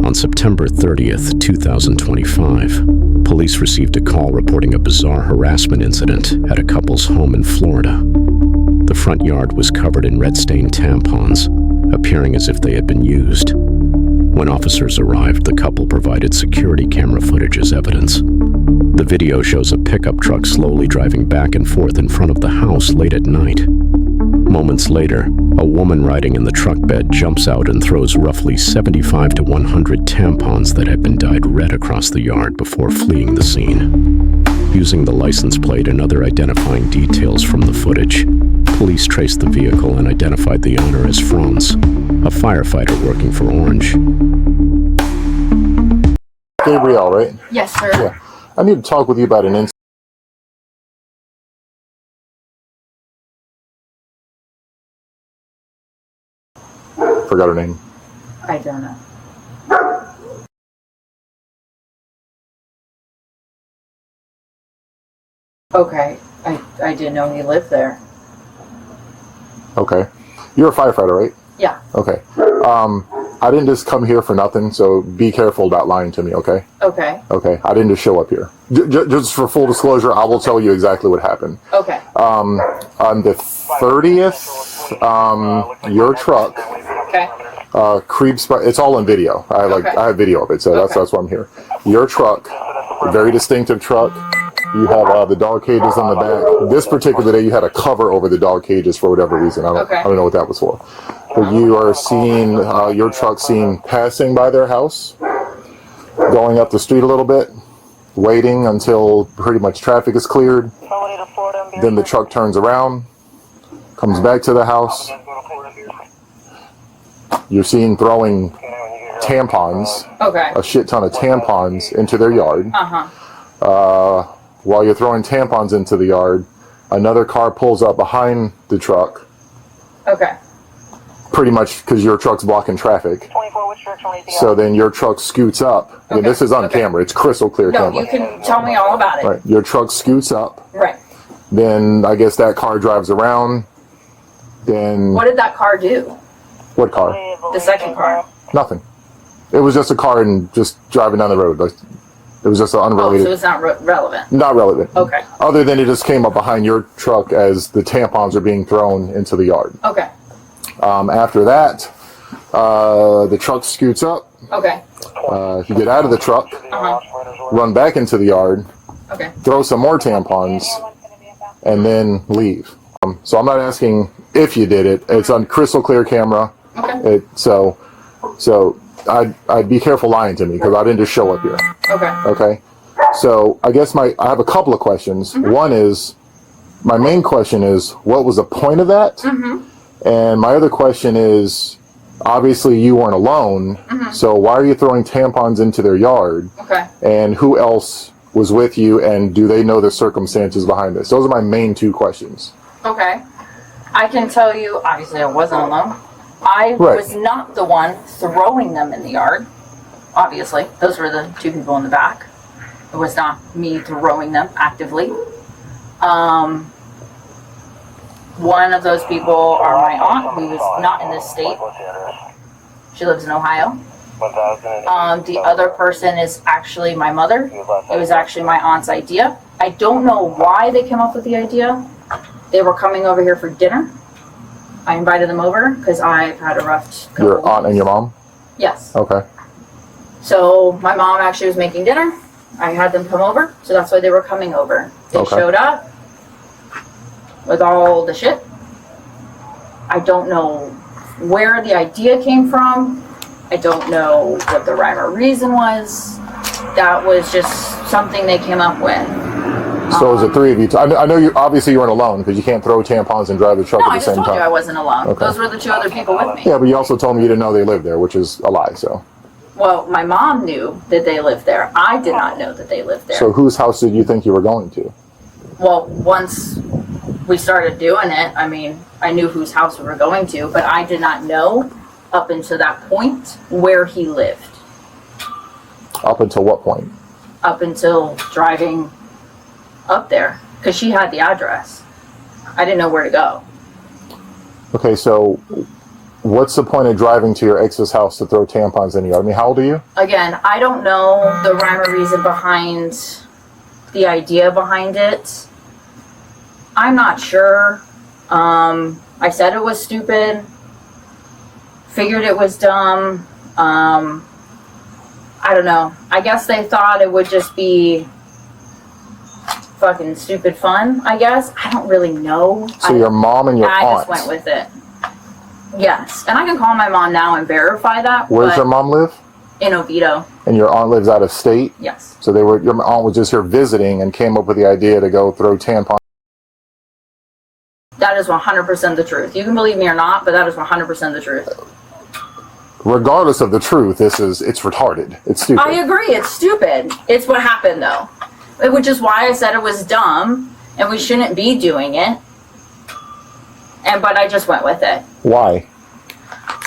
On September 30th, 2025, police received a call reporting a bizarre harassment incident at a couple's home in Florida. The front yard was covered in red-stained tampons, appearing as if they had been used. When officers arrived, the couple provided security camera footage as evidence. The video shows a pickup truck slowly driving back and forth in front of the house late at night. Moments later, a woman riding in the truck bed jumps out and throws roughly 75 to 100 tampons that had been dyed red across the yard before fleeing the scene. Using the license plate and other identifying details from the footage, police traced the vehicle and identified the owner as Franze, a firefighter working for Orange. Gabrielle, right? Yes, sir. Yeah. I need to talk with you about an incident. Forgot her name. I don't know. Okay. I didn't know he lived there. Okay. You're a firefighter, right? Yeah. Okay. I didn't just come here for nothing, so be careful about lying to me, okay? Okay. Okay. I didn't just show up here. Just for full disclosure, I will tell you exactly what happened. Okay. On the 30th, your truck creeps by. It's all on video. I have video of it, so that's why I'm here. Your truck, a very distinctive truck. You have the dog cages on the back. This particular day, you had a cover over the dog cages for whatever reason. I don't know what that was for. But you are seeing your truck seen passing by their house, going up the street a little bit, waiting until pretty much traffic is cleared. Then the truck turns around, comes back to the house. You're seen throwing tampons, a shit ton of tampons into their yard. While you're throwing tampons into the yard, another car pulls up behind the truck. Okay. Pretty much because your truck's blocking traffic. So then your truck scoots up. I mean, this is on camera. It's crystal clear camera. No, you can tell me all about it. Right. Your truck scoots up. Right. Then I guess that car drives around. Then... What did that car do? What car? The second car. Nothing. It was just a car and just driving down the road. It was just an unrelated... Oh, so it's not relevant? Not relevant. Okay. Other than it just came up behind your truck as the tampons are being thrown into the yard. Okay. After that, the truck scoots up. Okay. You get out of the truck, run back into the yard, throw some more tampons, and then leave. So I'm not asking if you did it. It's on crystal clear camera. Okay. So I'd be careful lying to me because I didn't just show up here. Okay. Okay. So I guess I have a couple of questions. One is, my main question is, what was the point of that? And my other question is, obviously you weren't alone, so why are you throwing tampons into their yard? Okay. And who else was with you, and do they know the circumstances behind this? Those are my main two questions. Okay. I can tell you, obviously I wasn't alone. I was not the one throwing them in the yard. Obviously, those were the two people in the back. It was not me throwing them actively. One of those people are my aunt, who is not in this state. She lives in Ohio. The other person is actually my mother. It was actually my aunt's idea. I don't know why they came up with the idea. They were coming over here for dinner. I invited them over because I've had a rough couple Your aunt and your mom? Yes. Okay. So my mom actually was making dinner. I had them come over, so that's why they were coming over. They showed up with all the shit. I don't know where the idea came from. I don't know what the rhyme or reason was. That was just something they came up with. So it was the three of you. I know you obviously you weren't alone because you can't throw tampons and drive the truck at the same time. No, I just told you I wasn't alone. Okay. Those were the two other people with me. Yeah, but you also told me you didn't know they lived there, which is a lie, so. Well, my mom knew that they lived there. I did not know that they lived there. So whose house did you think you were going to? Well, once we started doing it, I mean, I knew whose house we were going to, but I did not know up until that point where he lived. Up until what point? Up until driving up there, because she had the address. I didn't know where to go. Okay, so what's the point of driving to your ex's house to throw tampons in the yard? I mean, how old are you? Again, I don't know the rhyme or reason behind the idea behind it. I'm not sure. I said it was stupid. Figured it was dumb. I don't know. I guess they thought it would just be fucking stupid fun, I guess. I don't really know. So your mom and your aunt. I just went with it. Yes. And I can call my mom now and verify that. Where does your mom live? In Oviedo. And your aunt lives out of state? Yes. So your aunt was just here visiting and came up with the idea to go throw tampons. That is 100% the truth. You can believe me or not, but that is 100% the truth. Regardless of the truth, it's retarded. It's stupid. I agree. It's stupid. It's what happened, though. Which is why I said it was dumb, and we shouldn't be doing it. But I just went with it. Why?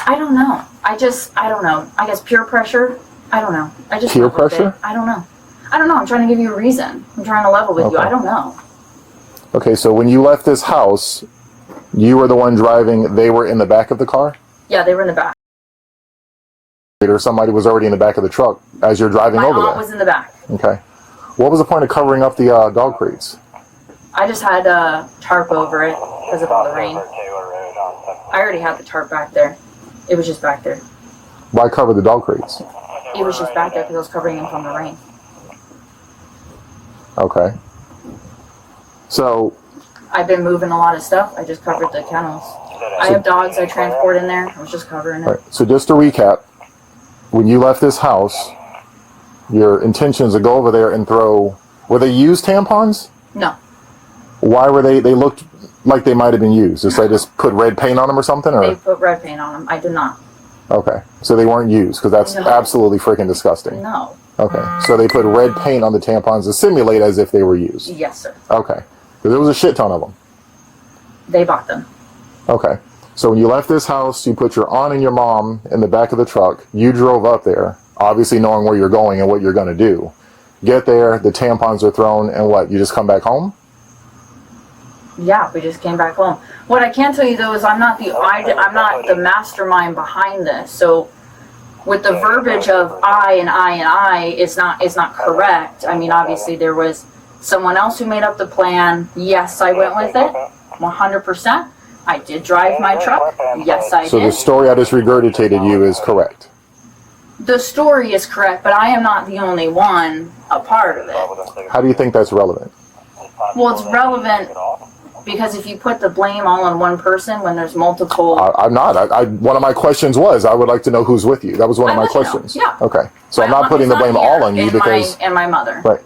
I don't know. I don't know. I guess peer pressure. I don't know. I just peer pressure? I don't know. I'm trying to give you a reason. I'm trying to level with you. I don't know. Okay, so when you left this house, you were the one driving. They were in the back of the car? Yeah, they were in the back. Or somebody was already in the back of the truck as you're driving over there? My aunt was in the back. Okay. What was the point of covering up the dog crates? I just had a tarp over it because of all the rain. I already had the tarp back there. It was just back there. Why cover the dog crates? It was just back there because I was covering them from the rain. Okay. So... I've been moving a lot of stuff. I just covered the kennels. I have dogs I transport in there. I was just covering it. Right. So just to recap, when you left this house, your intentions to go over there and throw... Were they used tampons? No. Why were they looked like they might have been used? Just they just put red paint on them or something? Or? They put red paint on them. I did not. Okay. So they weren't used, because that's absolutely freaking disgusting. No. Okay. So they put red paint on the tampons to simulate as if they were used? Yes, sir. Okay. Because there was a shit ton of them. They bought them. Okay. So when you left this house, you put your aunt and your mom in the back of the truck. You drove up there, obviously knowing where you're going and what you're going to do. Get there, the tampons are thrown, and what? You just come back home? Yeah, we just came back home. What I can tell you though is I'm not the mastermind behind this. So with the verbiage of I, it's not correct. I mean, obviously there was someone else who made up the plan. Yes, I went with it. 100%. I did drive my truck. Yes, I did. So the story I just regurgitated you is correct? The story is correct, but I am not the only one a part of it. How do you think that's relevant? Well, it's relevant because if you put the blame all on one person when there's multiple... I'm not. One of my questions was, I would like to know who's with you. That was one of my questions. Yeah. Okay. So I'm not putting the blame all on you because... And my mother. Right.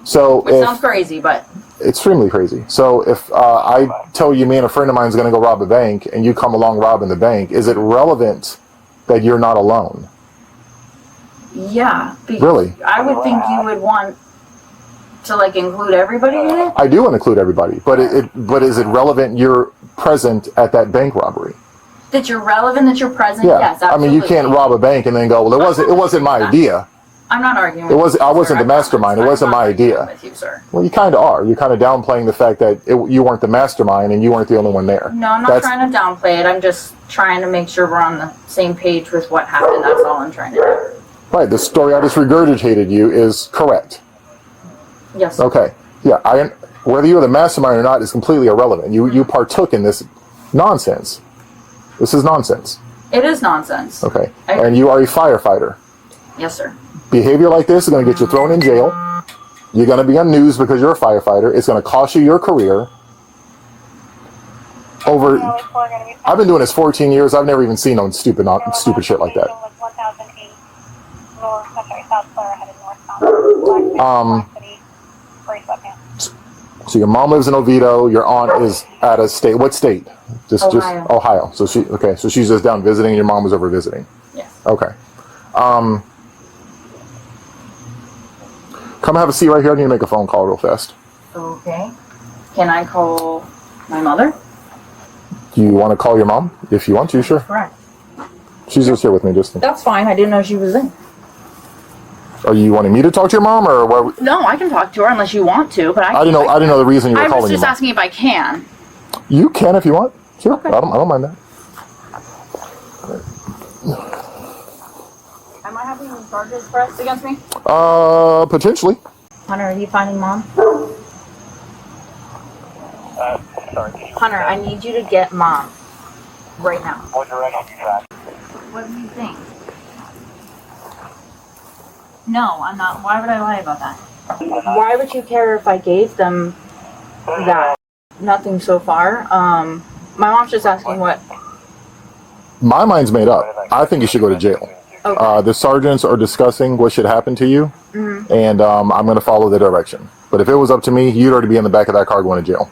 So Which sounds crazy, but... Extremely crazy. So if I tell you me and a friend of mine is going to go rob a bank and you come along robbing the bank, is it relevant that you're not alone? Yeah. Really? I would think you would want to include everybody in it. I do include everybody, but is it relevant you're present at that bank robbery? That you're relevant, that you're present? Yeah. Yes, absolutely. I mean, you can't rob a bank and then go, well, it wasn't my idea. I'm not arguing with you. I wasn't the mastermind. It wasn't my idea. With you, sir. Well, you kind of are. You're kind of downplaying the fact that you weren't the mastermind and you weren't the only one there. No, I'm not trying to downplay it. I'm just trying to make sure we're on the same page with what happened. That's all I'm trying to do. Right. The story I just regurgitated you is correct. Yes. Okay. Yeah. Whether you're the mastermind or not is completely irrelevant. You partook in this nonsense. This is nonsense. It is nonsense. Okay. And you are a firefighter. Yes, sir. Behavior like this is going to get you thrown in jail. You're going to be on news because you're a firefighter. It's going to cost you your career. I've been doing this 14 years. I've never even seen no stupid shit like that. So your mom lives in Oviedo. Your aunt is at a state. What state? Just Ohio. So she's just down visiting. And your mom was over visiting. Yes. Okay. Come have a seat right here. I need to make a phone call real fast. Okay. Can I call my mother? Do you want to call your mom? If you want to, sure. Correct. She's just here with me. That's fine. I didn't know she was in. Are you wanting me to talk to your mom, or what? No, I can talk to her unless you want to. But I didn't know the reason you were calling. I was just asking if I can. You can if you want. Sure. Okay. I don't mind that. Am I having any charges pressed against me? Potentially. Hunter, are you finding Mom? Sorry. Hunter, I need you to get Mom right now. What direction you track? What do you think? No, I'm not. Why would I lie about that? Why would you care if I gave them that? Nothing so far. My mom's just asking what. My mind's made up. I think you should go to jail. Okay. The sergeants are discussing what should happen to you, Mm-hmm. and I'm going to follow the direction. But if it was up to me, you'd already be in the back of that car going to jail.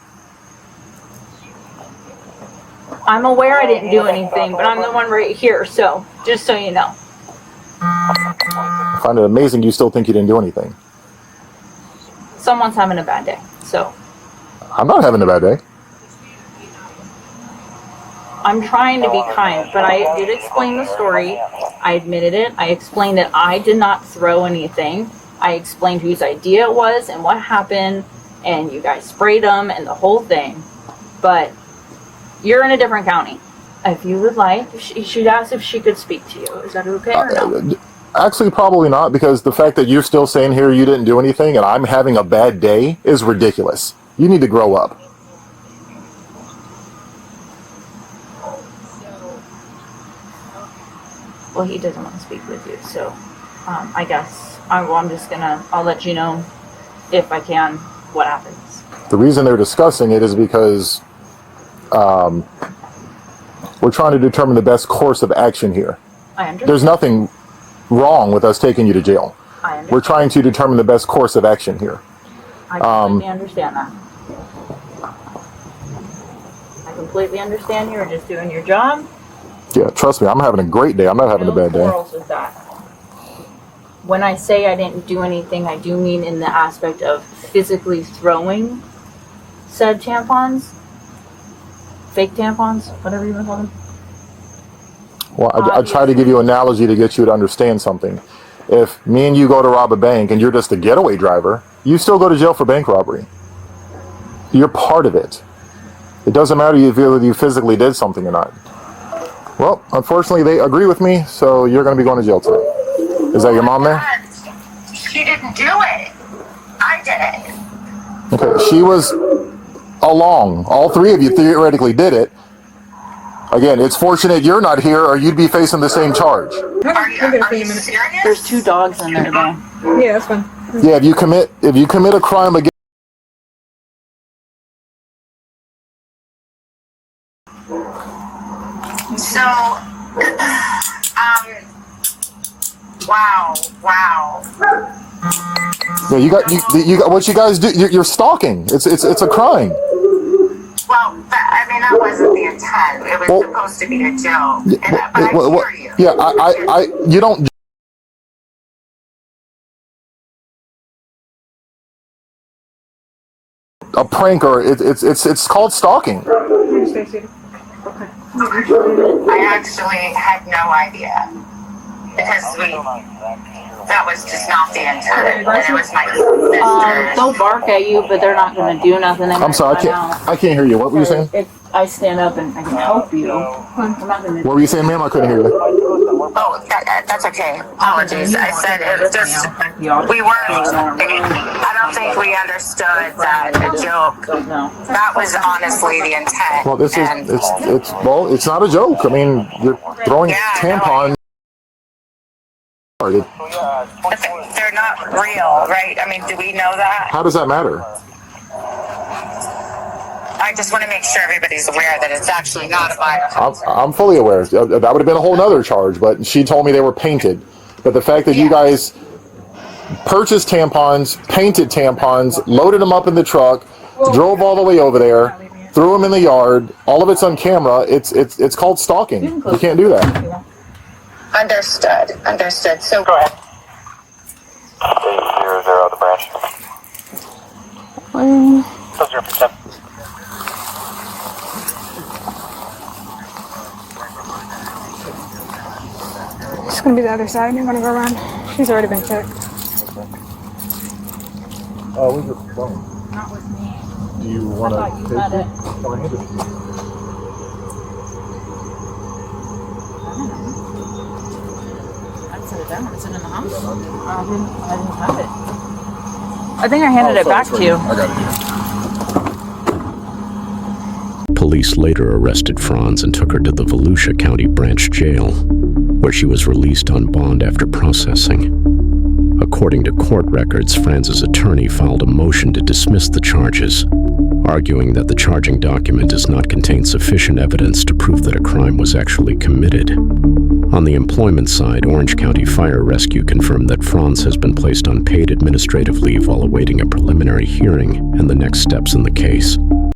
I'm aware I didn't do anything, but I'm the one right here, so just so you know. I find it amazing you still think you didn't do anything. Someone's having a bad day, so. I'm not having a bad day. I'm trying to be kind, but I did explain the story. I admitted it. I explained that I did not throw anything. I explained whose idea it was and what happened, and you guys sprayed them and the whole thing. But you're in a different county. If you would like, she'd ask if she could speak to you. Is that okay or no? Actually, probably not, because the fact that you're still saying here you didn't do anything and I'm having a bad day is ridiculous. You need to grow up. Well, he doesn't want to speak with you, so I guess I'm just gonna, I'll let you know if I can what happens. The reason they're discussing it is because we're trying to determine the best course of action here. I understand. There's nothing wrong with us taking you to jail. I understand. We're trying to determine the best course of action here. I completely understand that. I completely understand you're just doing your job. Yeah, trust me, I'm having a great day. I'm not having a bad day. No quarrels with that. When I say I didn't do anything, I do mean in the aspect of physically throwing said tampons, fake tampons, whatever you want to call them. Well, I try to give you an analogy to get you to understand something. If me and you go to rob a bank and you're just a getaway driver, you still go to jail for bank robbery. You're part of it. It doesn't matter if you physically did something or not. Well, unfortunately, they agree with me, so you're going to be going to jail tonight. Is that your mom there? She didn't do it. I did it. Okay, she was along. All three of you theoretically did it. Again, it's fortunate you're not here or you'd be facing the same charge. Are you serious? There's 2 dogs in there, though. Yeah, that's fine. Yeah, if you commit a crime against So, wow. yeah, you got what you guys do. You're stalking. It's a crime. Well, that wasn't the intent. It was supposed to be a joke. But I hear you. Yeah, I you don't. A prank or it's called stalking. I actually had no idea. Because that was just not the intent. And it was my sister. They'll bark at you, but they're not going to do nothing. I'm sorry, I can't hear you. What were you saying? If I stand up and I can help you, I'm not going to. What were you saying, ma'am? I couldn't hear you. Oh, that's okay. Apologies. I said it was just, we weren't, I don't think we understood that a joke. That was honestly the intent. Well, this is, it's not a joke. I mean, you're throwing tampons. They're not real, right? I mean, do we know that? How does that matter? I just want to make sure everybody's aware that it's actually not a virus. I'm fully aware. That would have been a whole nother charge, but she told me they were painted. But the fact that you guys purchased tampons, painted tampons, loaded them up in the truck, drove all the way over there, threw them in the yard, all of it's on camera, it's called stalking. You can't do that. Understood. So go ahead. 800, the branch. 057. It's gonna be the other side. You're gonna go around. She's already been checked. Oh, where's your phone? Not with me. Do you want I thought you had it. No, I hand it to you. down. Is it in the house? I didn't have it. I think I handed it back to you. I got it. Police later arrested Franze and took her to the Volusia County Branch Jail, where she was released on bond after processing. According to court records, Franze's attorney filed a motion to dismiss the charges, arguing that the charging document does not contain sufficient evidence to prove that a crime was actually committed. On the employment side, Orange County Fire Rescue confirmed that Franze has been placed on paid administrative leave while awaiting a preliminary hearing and the next steps in the case.